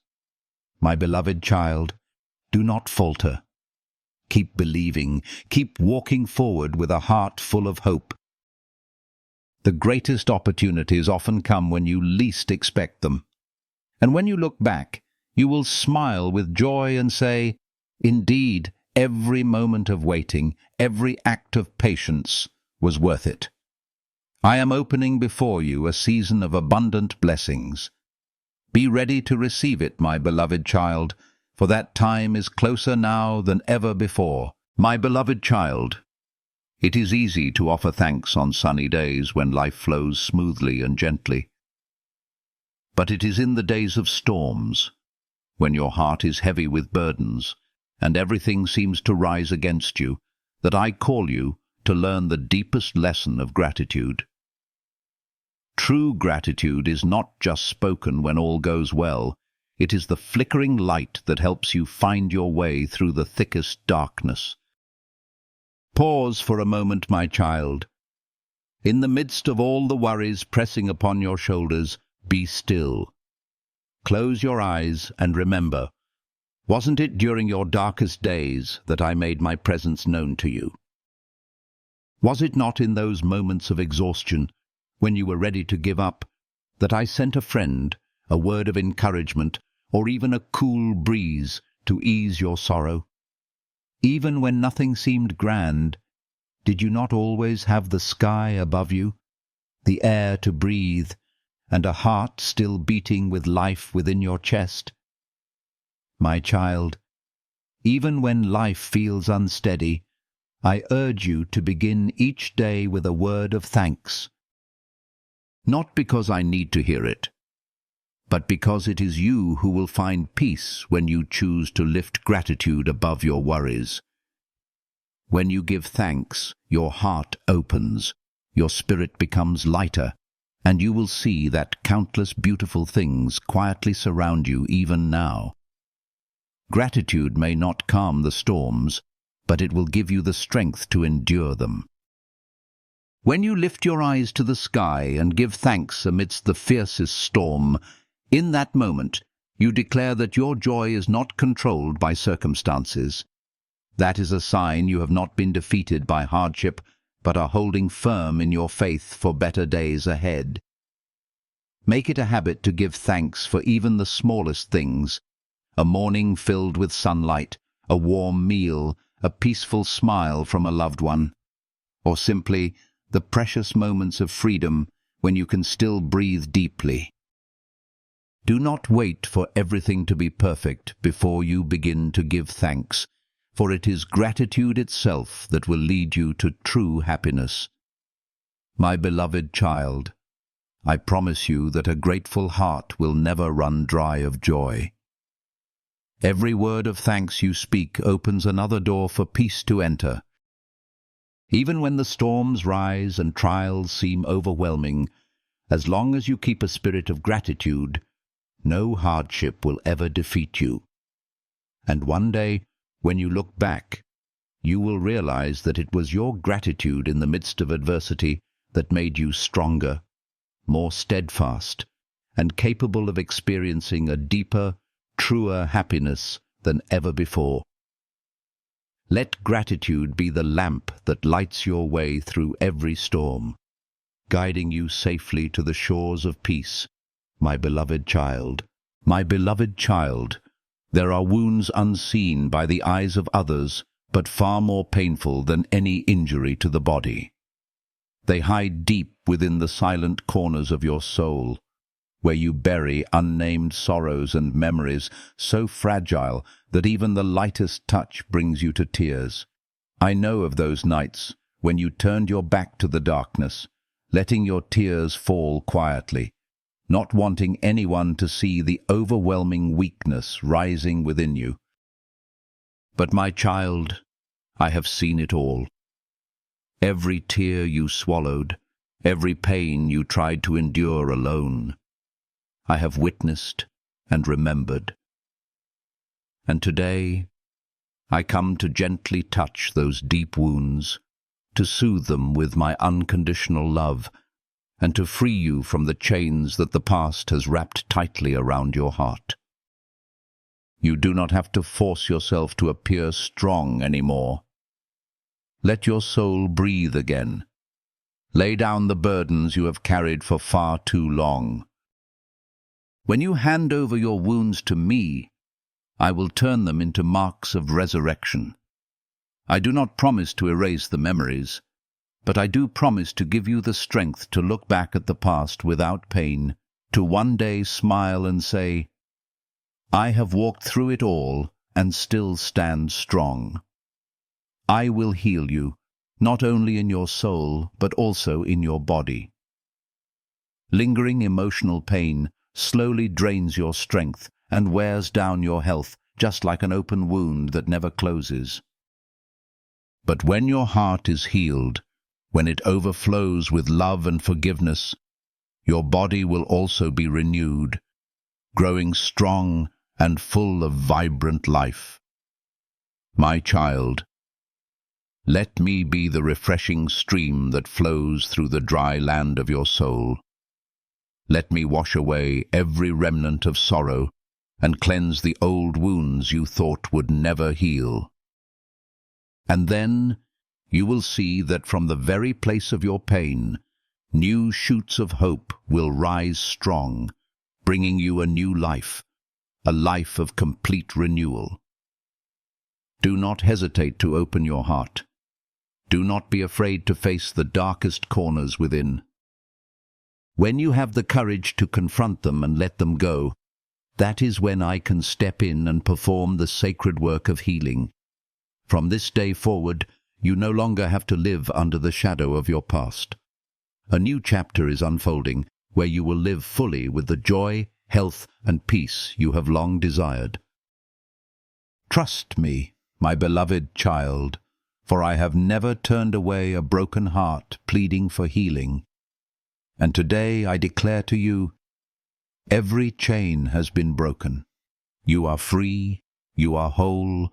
My beloved child, do not falter. Keep believing, keep walking forward with a heart full of hope. The greatest opportunities often come when you least expect them. And when you look back, you will smile with joy and say, "Indeed, every moment of waiting, every act of patience was worth it." I am opening before you a season of abundant blessings. Be ready to receive it, my beloved child, for that time is closer now than ever before. My beloved child, it is easy to offer thanks on sunny days when life flows smoothly and gently. But it is in the days of storms, when your heart is heavy with burdens, and everything seems to rise against you, that I call you to learn the deepest lesson of gratitude. True gratitude is not just spoken when all goes well. It is the flickering light that helps you find your way through the thickest darkness. Pause for a moment, my child. In the midst of all the worries pressing upon your shoulders, be still. Close your eyes and remember, wasn't it during your darkest days that I made my presence known to you? Was it not in those moments of exhaustion, when you were ready to give up, that I sent a friend, a word of encouragement, or even a cool breeze to ease your sorrow? Even when nothing seemed grand, did you not always have the sky above you, the air to breathe, and a heart still beating with life within your chest? My child, even when life feels unsteady, I urge you to begin each day with a word of thanks. Not because I need to hear it, but because it is you who will find peace when you choose to lift gratitude above your worries. When you give thanks, your heart opens, your spirit becomes lighter, and you will see that countless beautiful things quietly surround you even now. Gratitude may not calm the storms, but it will give you the strength to endure them. When you lift your eyes to the sky and give thanks amidst the fiercest storm, in that moment you declare that your joy is not controlled by circumstances. That is a sign you have not been defeated by hardship, but are holding firm in your faith for better days ahead. Make it a habit to give thanks for even the smallest things: a morning filled with sunlight, a warm meal, a peaceful smile from a loved one, or simply the precious moments of freedom when you can still breathe deeply. Do not wait for everything to be perfect before you begin to give thanks, for it is gratitude itself that will lead you to true happiness. My beloved child, I promise you that a grateful heart will never run dry of joy. Every word of thanks you speak opens another door for peace to enter. Even when the storms rise and trials seem overwhelming, as long as you keep a spirit of gratitude, no hardship will ever defeat you. And one day, when you look back, you will realize that it was your gratitude in the midst of adversity that made you stronger, more steadfast, and capable of experiencing a deeper, truer happiness than ever before. Let gratitude be the lamp that lights your way through every storm, guiding you safely to the shores of peace, my beloved child. My beloved child, there are wounds unseen by the eyes of others, but far more painful than any injury to the body. They hide deep within the silent corners of your soul, where you bury unnamed sorrows and memories so fragile that even the lightest touch brings you to tears. I know of those nights when you turned your back to the darkness, letting your tears fall quietly, not wanting anyone to see the overwhelming weakness rising within you. But my child, I have seen it all. Every tear you swallowed, every pain you tried to endure alone, I have witnessed and remembered. And today, I come to gently touch those deep wounds, to soothe them with my unconditional love, and to free you from the chains that the past has wrapped tightly around your heart. You do not have to force yourself to appear strong anymore. Let your soul breathe again. Lay down the burdens you have carried for far too long. When you hand over your wounds to me, I will turn them into marks of resurrection. I do not promise to erase the memories, but I do promise to give you the strength to look back at the past without pain, to one day smile and say, I have walked through it all and still stand strong. I will heal you, not only in your soul, but also in your body. Lingering emotional pain slowly drains your strength and wears down your health, just like an open wound that never closes. But when your heart is healed, when it overflows with love and forgiveness, your body will also be renewed, growing strong and full of vibrant life. My child, let me be the refreshing stream that flows through the dry land of your soul. Let me wash away every remnant of sorrow and cleanse the old wounds you thought would never heal. And then you will see that from the very place of your pain, new shoots of hope will rise strong, bringing you a new life, a life of complete renewal. Do not hesitate to open your heart. Do not be afraid to face the darkest corners within. When you have the courage to confront them and let them go, that is when I can step in and perform the sacred work of healing. From this day forward, you no longer have to live under the shadow of your past. A new chapter is unfolding, where you will live fully with the joy, health, and peace you have long desired. Trust me, my beloved child, for I have never turned away a broken heart pleading for healing. And today I declare to you, every chain has been broken. You are free, you are whole,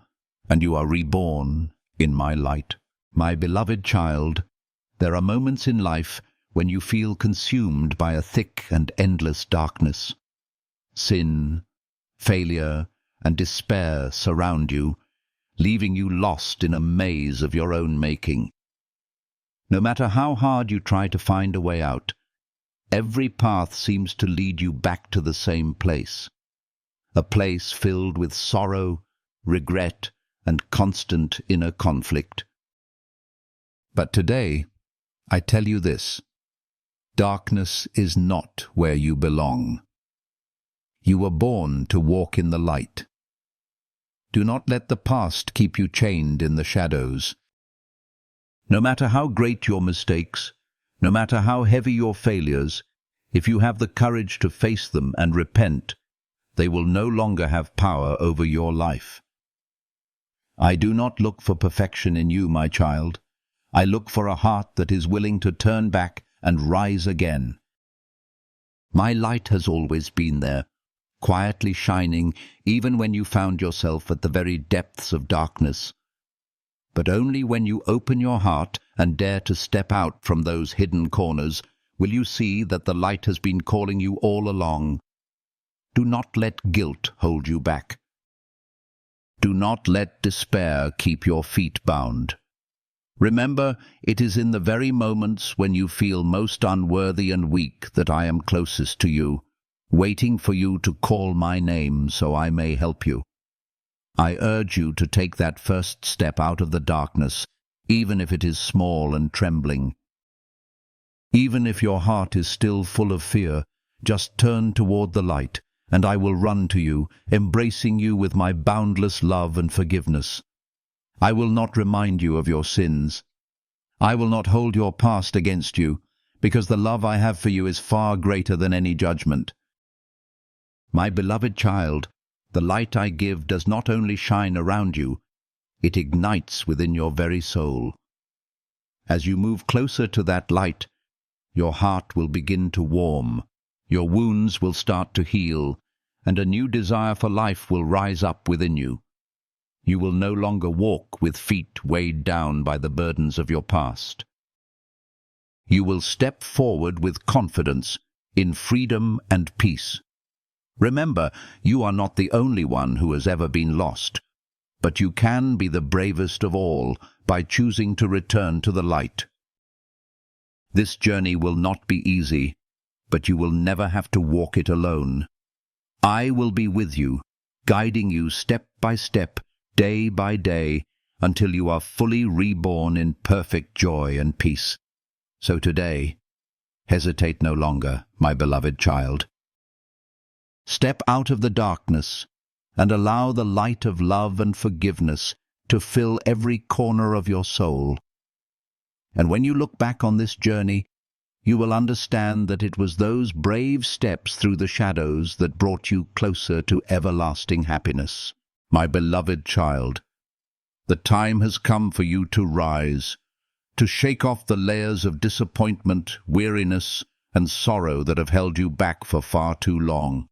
and you are reborn in my light. My beloved child, there are moments in life when you feel consumed by a thick and endless darkness. Sin, failure, and despair surround you, leaving you lost in a maze of your own making. No matter how hard you try to find a way out, every path seems to lead you back to the same place, a place filled with sorrow, regret, and constant inner conflict. But today, I tell you this: darkness is not where you belong. You were born to walk in the light. Do not let the past keep you chained in the shadows. No matter how great your mistakes, no matter how heavy your failures, If you have the courage to face them and repent, they will no longer have power over your life. I do not look for perfection in you, my child. I look for a heart that is willing to turn back and rise again. My light has always been there, quietly shining even when you found yourself at the very depths of darkness. But only when you open your heart and dare to step out from those hidden corners will you see that the light has been calling you all along. Do not let guilt hold you back. Do not let despair keep your feet bound. Remember, it is in the very moments when you feel most unworthy and weak that I am closest to you, waiting for you to call my name so I may help you. I urge you to take that first step out of the darkness, even if it is small and trembling. Even if your heart is still full of fear, just turn toward the light, and I will run to you, embracing you with my boundless love and forgiveness. I will not remind you of your sins. I will not hold your past against you, because the love I have for you is far greater than any judgment. My beloved child, the light I give does not only shine around you, it ignites within your very soul. As you move closer to that light, your heart will begin to warm, your wounds will start to heal, and a new desire for life will rise up within you. You will no longer walk with feet weighed down by the burdens of your past. You will step forward with confidence, in freedom and peace. Remember, you are not the only one who has ever been lost, but you can be the bravest of all by choosing to return to the light. This journey will not be easy, but you will never have to walk it alone. I will be with you, guiding you step by step, day by day, until you are fully reborn in perfect joy and peace. So today, hesitate no longer, my beloved child. Step out of the darkness and allow the light of love and forgiveness to fill every corner of your soul. And when you look back on this journey, you will understand that it was those brave steps through the shadows that brought you closer to everlasting happiness. My beloved child, the time has come for you to rise, to shake off the layers of disappointment, weariness, and sorrow that have held you back for far too long.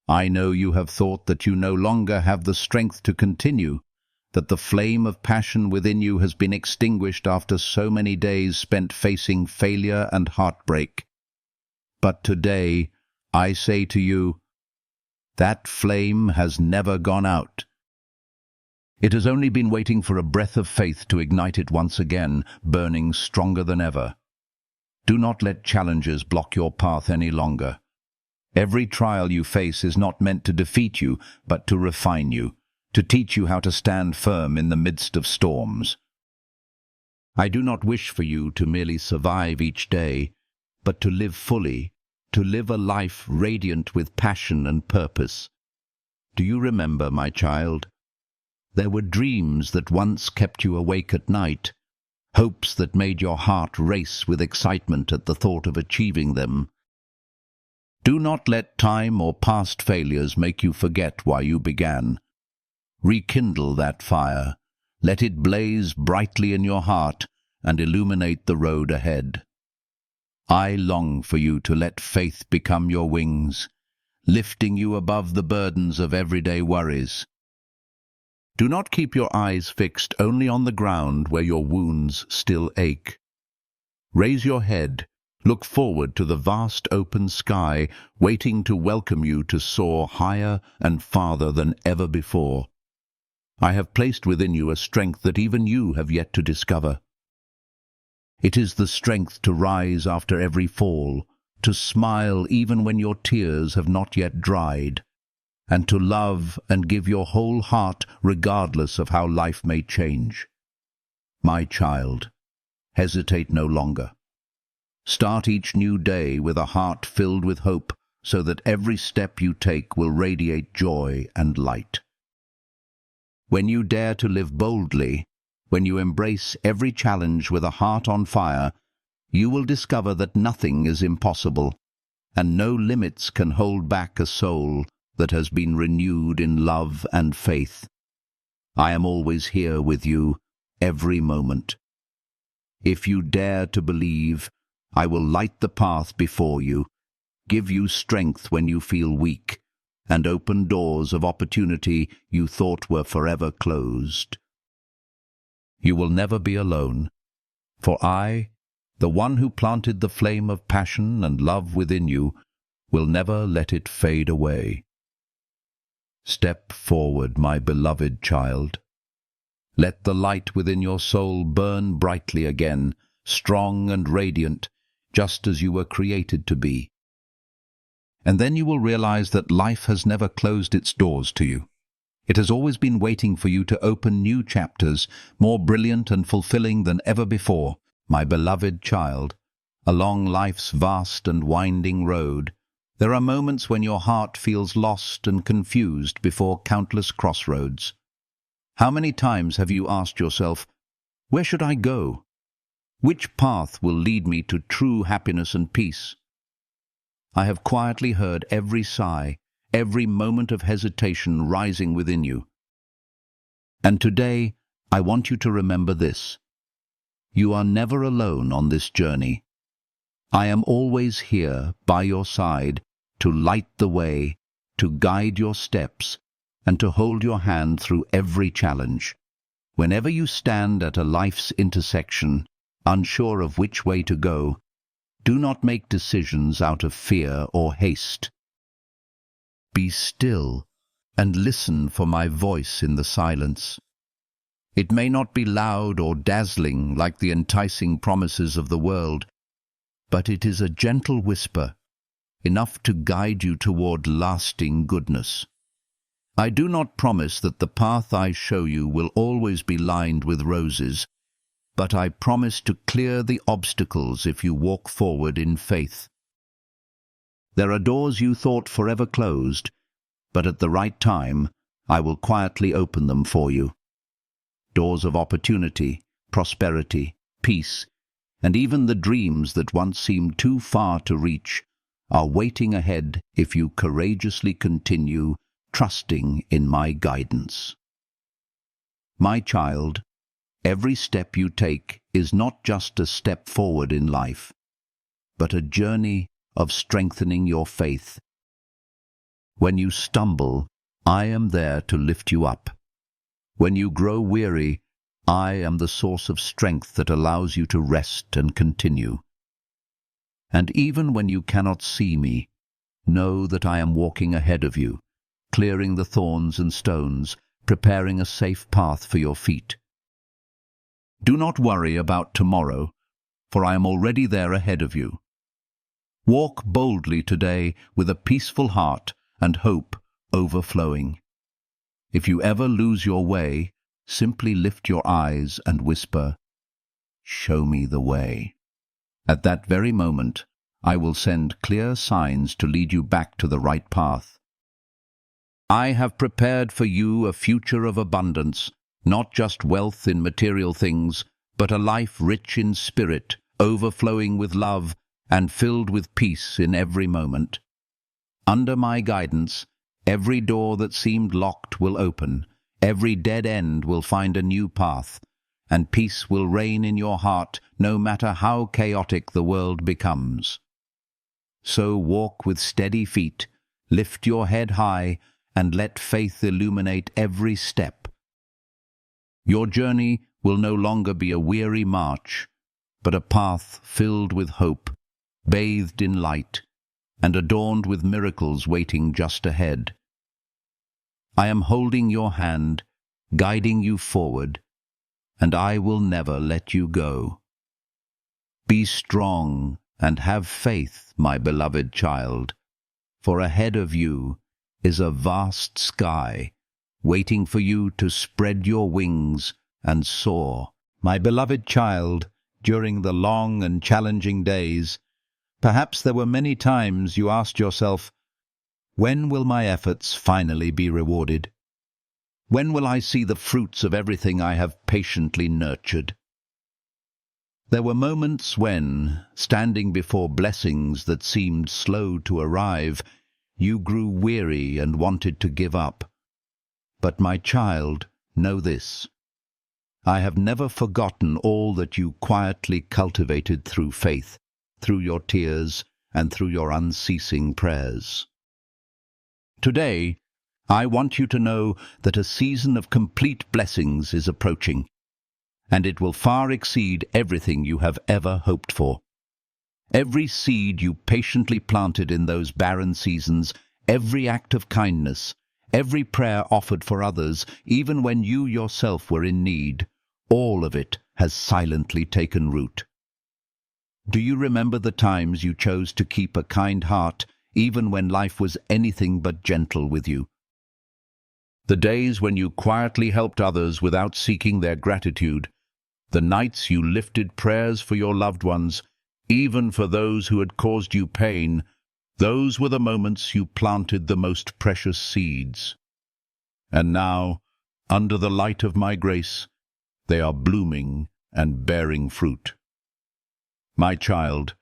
I know you have thought that you no longer have the strength to continue, that the flame of passion within you has been extinguished after so many days spent facing failure and heartbreak. But today, I say to you, that flame has never gone out. It has only been waiting for a breath of faith to ignite it once again, burning stronger than ever. Do not let challenges block your path any longer. Every trial you face is not meant to defeat you, but to refine you, to teach you how to stand firm in the midst of storms. I do not wish for you to merely survive each day, but to live fully, to live a life radiant with passion and purpose. Do you remember, my child? There were dreams that once kept you awake at night, hopes that made your heart race with excitement at the thought of achieving them. Do not let time or past failures make you forget why you began. Rekindle that fire, let it blaze brightly in your heart and illuminate the road ahead. I long for you to let faith become your wings, lifting you above the burdens of everyday worries. Do not keep your eyes fixed only on the ground where your wounds still ache. Raise your head, look forward to the vast open sky, waiting to welcome you to soar higher and farther than ever before. I have placed within you a strength that even you have yet to discover. It is the strength to rise after every fall, to smile even when your tears have not yet dried, and to love and give your whole heart regardless of how life may change. My child, hesitate no longer. Start each new day with a heart filled with hope, so that every step you take will radiate joy and light. When you dare to live boldly, when you embrace every challenge with a heart on fire, you will discover that nothing is impossible. and no limits can hold back a soul that has been renewed in love and faith. I am always here with you, every moment. If you dare to believe, I will light the path before you, give you strength when you feel weak, and open doors of opportunity you thought were forever closed. You will never be alone, for I, the one who planted the flame of passion and love within you, will never let it fade away. Step forward, my beloved child. Let the light within your soul burn brightly again, strong and radiant, just as you were created to be. And then you will realize that life has never closed its doors to you. It has always been waiting for you to open new chapters, more brilliant and fulfilling than ever before. My beloved child, along life's vast and winding road, there are moments when your heart feels lost and confused before countless crossroads. How many times have you asked yourself, where should I go? Which path will lead me to true happiness and peace? I have quietly heard every sigh, every moment of hesitation rising within you. And today, I want you to remember this. You are never alone on this journey. I am always here by your side to light the way, to guide your steps, and to hold your hand through every challenge. Whenever you stand at a life's intersection, unsure of which way to go, do not make decisions out of fear or haste. Be still and listen for my voice in the silence. It may not be loud or dazzling like the enticing promises of the world, but it is a gentle whisper, enough to guide you toward lasting goodness. I do not promise that the path I show you will always be lined with roses, but I promise to clear the obstacles if you walk forward in faith. There are doors you thought forever closed, but at the right time, I will quietly open them for you. Doors of opportunity, prosperity, peace, and even the dreams that once seemed too far to reach are waiting ahead if you courageously continue trusting in my guidance. My child, every step you take is not just a step forward in life, but a journey of strengthening your faith. When you stumble, I am there to lift you up. When you grow weary, I am the source of strength that allows you to rest and continue. And even when you cannot see me, know that I am walking ahead of you, clearing the thorns and stones, preparing a safe path for your feet. Do not worry about tomorrow, for I am already there ahead of you. Walk boldly today with a peaceful heart and hope overflowing. If you ever lose your way, simply lift your eyes and whisper, "Show me the way." At that very moment, I will send clear signs to lead you back to the right path. I have prepared for you a future of abundance, not just wealth in material things, but a life rich in spirit, overflowing with love, and filled with peace in every moment. Under my guidance, every door that seemed locked will open, every dead end will find a new path, and peace will reign in your heart no matter how chaotic the world becomes. So walk with steady feet, lift your head high, and let faith illuminate every step. Your journey will no longer be a weary march, but a path filled with hope, bathed in light, and adorned with miracles waiting just ahead. I am holding your hand, guiding you forward, and I will never let you go. Be strong and have faith, my beloved child, for ahead of you is a vast sky, waiting for you to spread your wings and soar. My beloved child, during the long and challenging days, perhaps there were many times you asked yourself, when will my efforts finally be rewarded? When will I see the fruits of everything I have patiently nurtured? There were moments when, standing before blessings that seemed slow to arrive, you grew weary and wanted to give up. But my child, know this. I have never forgotten all that you quietly cultivated through faith, through your tears, and through your unceasing prayers. Today, I want you to know that a season of complete blessings is approaching, and it will far exceed everything you have ever hoped for. Every seed you patiently planted in those barren seasons, every act of kindness, every prayer offered for others, even when you yourself were in need, all of it has silently taken root. Do you remember the times you chose to keep a kind heart, even when life was anything but gentle with you? The days when you quietly helped others without seeking their gratitude, the nights you lifted prayers for your loved ones, even for those who had caused you pain, those were the moments you planted the most precious seeds. And now, under the light of my grace, they are blooming and bearing fruit. My child,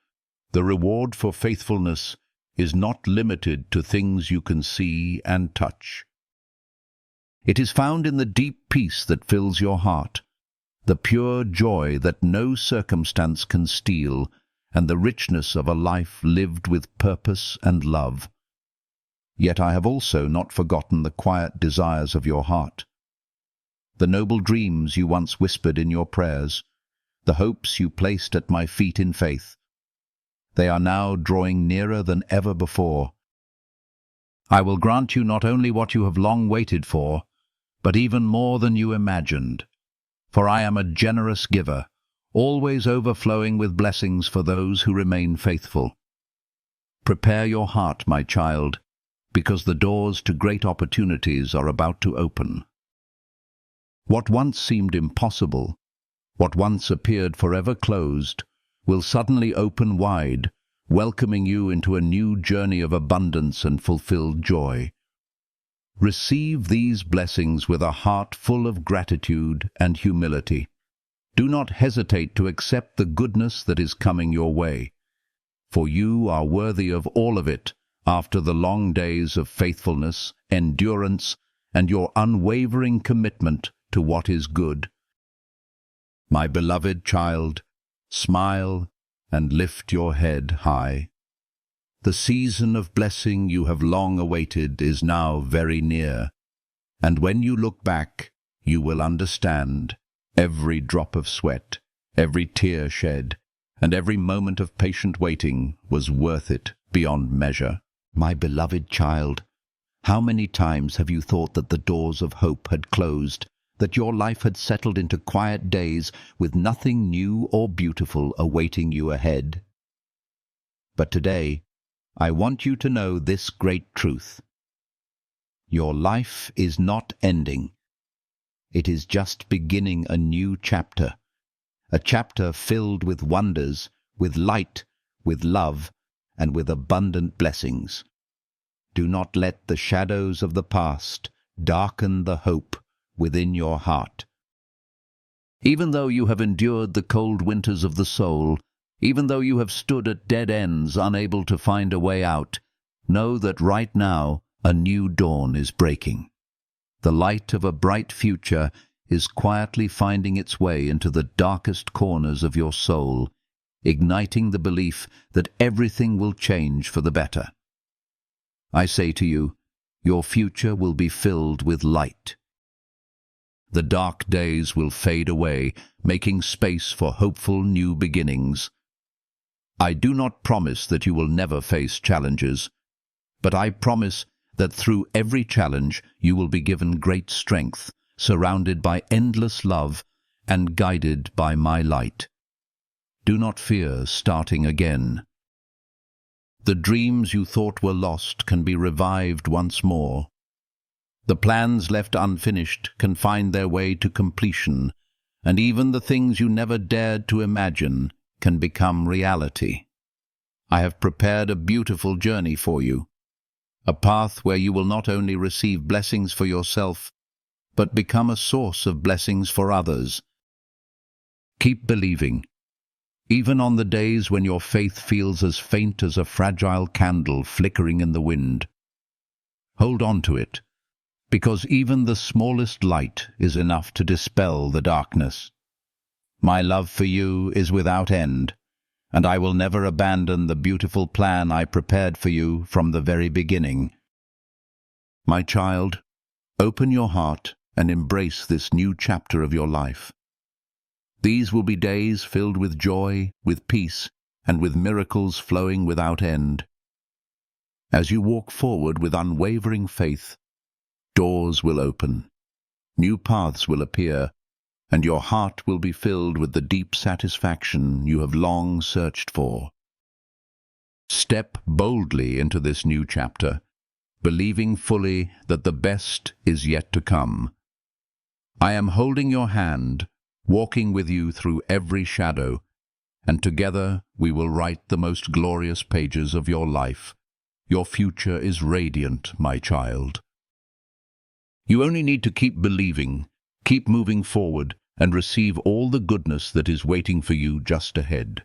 the reward for faithfulness is not limited to things you can see and touch. It is found in the deep peace that fills your heart, the pure joy that no circumstance can steal, and the richness of a life lived with purpose and love. Yet I have also not forgotten the quiet desires of your heart, the noble dreams you once whispered in your prayers, the hopes you placed at my feet in faith. They are now drawing nearer than ever before. I will grant you not only what you have long waited for, but even more than you imagined. For I am a generous giver, always overflowing with blessings for those who remain faithful. Prepare your heart, my child, because the doors to great opportunities are about to open. What once seemed impossible, what once appeared forever closed, will suddenly open wide, welcoming you into a new journey of abundance and fulfilled joy. Receive these blessings with a heart full of gratitude and humility. Do not hesitate to accept the goodness that is coming your way, for you are worthy of all of it after the long days of faithfulness, endurance, and your unwavering commitment to what is good. My beloved child, smile and lift your head high. The season of blessing you have long awaited is now very near, and when you look back, you will understand every drop of sweat, every tear shed, and every moment of patient waiting was worth it beyond measure. My beloved child, how many times have you thought that the doors of hope had closed, that your life had settled into quiet days with nothing new or beautiful awaiting you ahead? But today, I want you to know this great truth. Your life is not ending. It is just beginning a new chapter, a chapter filled with wonders, with light, with love, and with abundant blessings. Do not let the shadows of the past darken the hope within your heart. Even though you have endured the cold winters of the soul, even though you have stood at dead ends unable to find a way out, know that right now a new dawn is breaking. The light of a bright future is quietly finding its way into the darkest corners of your soul, igniting the belief that everything will change for the better. I say to you, your future will be filled with light. The dark days will fade away, making space for hopeful new beginnings. I do not promise that you will never face challenges, but I promise that through every challenge you will be given great strength, surrounded by endless love and guided by my light. Do not fear starting again. The dreams you thought were lost can be revived once more. The plans left unfinished can find their way to completion, and even the things you never dared to imagine can become reality. I have prepared a beautiful journey for you, a path where you will not only receive blessings for yourself, but become a source of blessings for others. Keep believing, even on the days when your faith feels as faint as a fragile candle flickering in the wind. Hold on to it, because even the smallest light is enough to dispel the darkness. My love for you is without end, and I will never abandon the beautiful plan I prepared for you from the very beginning. My child, open your heart and embrace this new chapter of your life. These will be days filled with joy, with peace, and with miracles flowing without end. As you walk forward with unwavering faith, doors will open, new paths will appear, and your heart will be filled with the deep satisfaction you have long searched for. Step boldly into this new chapter, believing fully that the best is yet to come. I am holding your hand, walking with you through every shadow, and together we will write the most glorious pages of your life. Your future is radiant, my child. You only need to keep believing, keep moving forward, and receive all the goodness that is waiting for you just ahead.